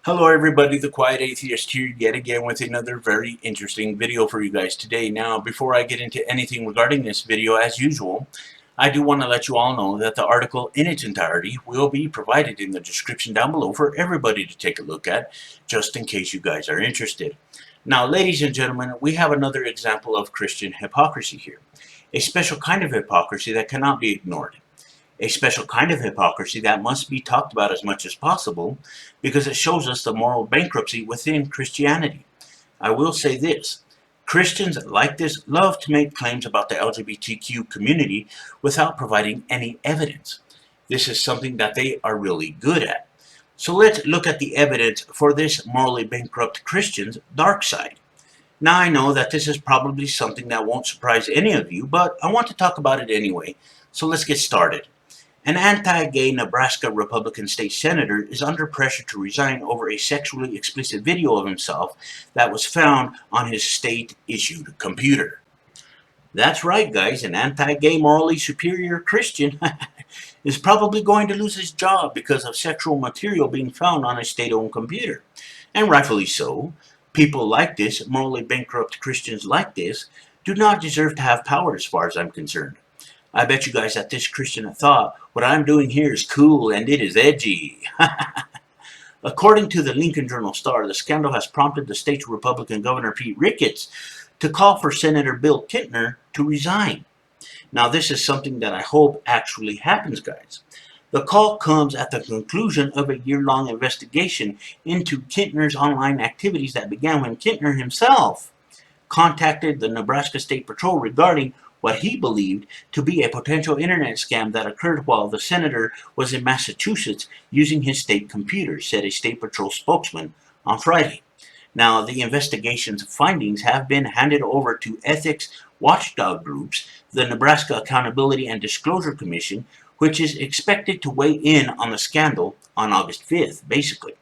Hello everybody, the Quiet Atheist here yet again with another very interesting video for you guys today. Now, before I get into anything regarding this video, as usual, I do want to let you all know that the article in its entirety will be provided in the description down below for everybody to take a look at, just in case you guys are interested. Now, ladies and gentlemen, we have another example of Christian hypocrisy here. A special kind of hypocrisy that cannot be ignored. A special kind of hypocrisy that must be talked about as much as possible because it shows us the moral bankruptcy within Christianity. I will say this. Christians like this love to make claims about the LGBTQ community without providing any evidence. This is something that they are really good at. So let's look at the evidence for this morally bankrupt Christian's dark side. Now I know that this is probably something that won't surprise any of you, but I want to talk about it anyway. So let's get started. An anti-gay Nebraska Republican state senator is under pressure to resign over a sexually explicit video of himself that was found on his state-issued computer. That's right, guys, an anti-gay morally superior Christian is probably going to lose his job because of sexual material being found on a state-owned computer. And rightfully so. People like this, morally bankrupt Christians like this, do not deserve to have power as far as I'm concerned. I bet you guys that this Christian thought, what I'm doing here is cool and it is edgy. According to the Lincoln Journal-Star, the scandal has prompted the state's Republican Governor Pete Ricketts to call for Senator Bill Kintner to resign. Now, this is something that I hope actually happens, guys. The call comes at the conclusion of a year-long investigation into Kintner's online activities that began when Kintner himself contacted the Nebraska State Patrol regarding what he believed to be a potential internet scam that occurred while the senator was in Massachusetts using his state computer, said a State Patrol spokesman on Friday. Now, the investigation's findings have been handed over to ethics watchdog groups, the Nebraska Accountability and Disclosure Commission, which is expected to weigh in on the scandal on August 5th, basically.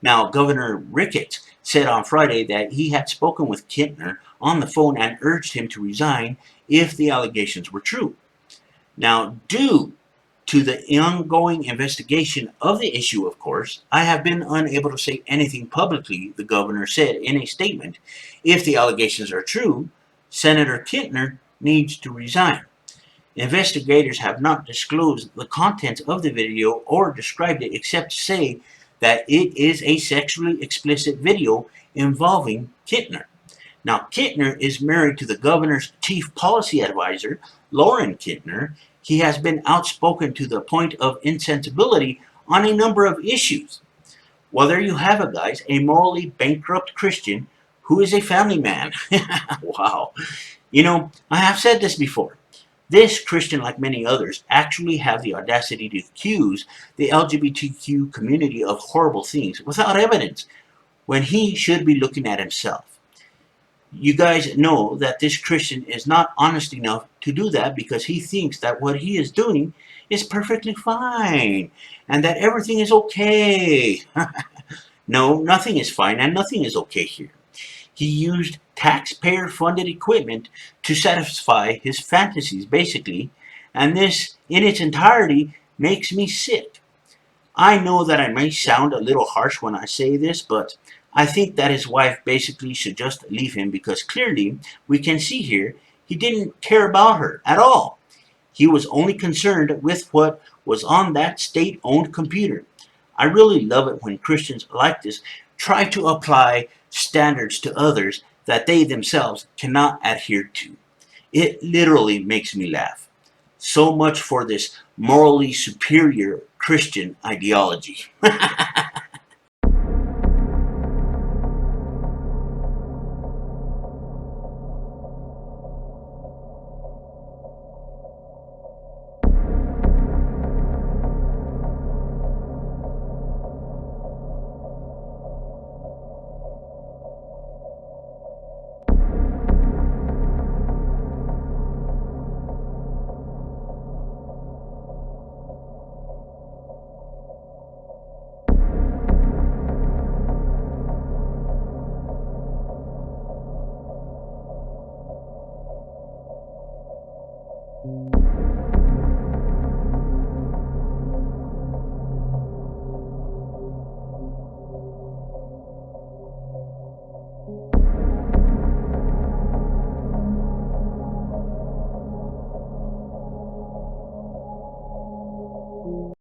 Now, Governor Ricketts said on Friday that he had spoken with Kintner on the phone and urged him to resign if the allegations were true. Now, due to the ongoing investigation of the issue, of course, I have been unable to say anything publicly, the governor said in a statement. If the allegations are true, Senator Kintner needs to resign. Investigators have not disclosed the contents of the video or described it except to say that it is a sexually explicit video involving Kintner. Now, Kintner is married to the governor's chief policy advisor, Lauren Kintner. He has been outspoken to the point of insensibility on a number of issues. Well, there you have it, guys, a morally bankrupt Christian who is a family man. Wow. You know, I have said this before. This Christian, like many others, actually have the audacity to accuse the LGBTQ community of horrible things without evidence, when he should be looking at himself. You guys know that this Christian is not honest enough to do that because he thinks that what he is doing is perfectly fine and that everything is okay. No, nothing is fine and nothing is okay here. He used taxpayer-funded equipment to satisfy his fantasies, basically, and this, in its entirety, makes me sick. I know that I may sound a little harsh when I say this, but I think that his wife basically should just leave him because clearly, we can see here, he didn't care about her at all. He was only concerned with what was on that state-owned computer. I really love it when Christians like this try to apply standards to others that they themselves cannot adhere to. It literally makes me laugh. So much for this morally superior Christian ideology.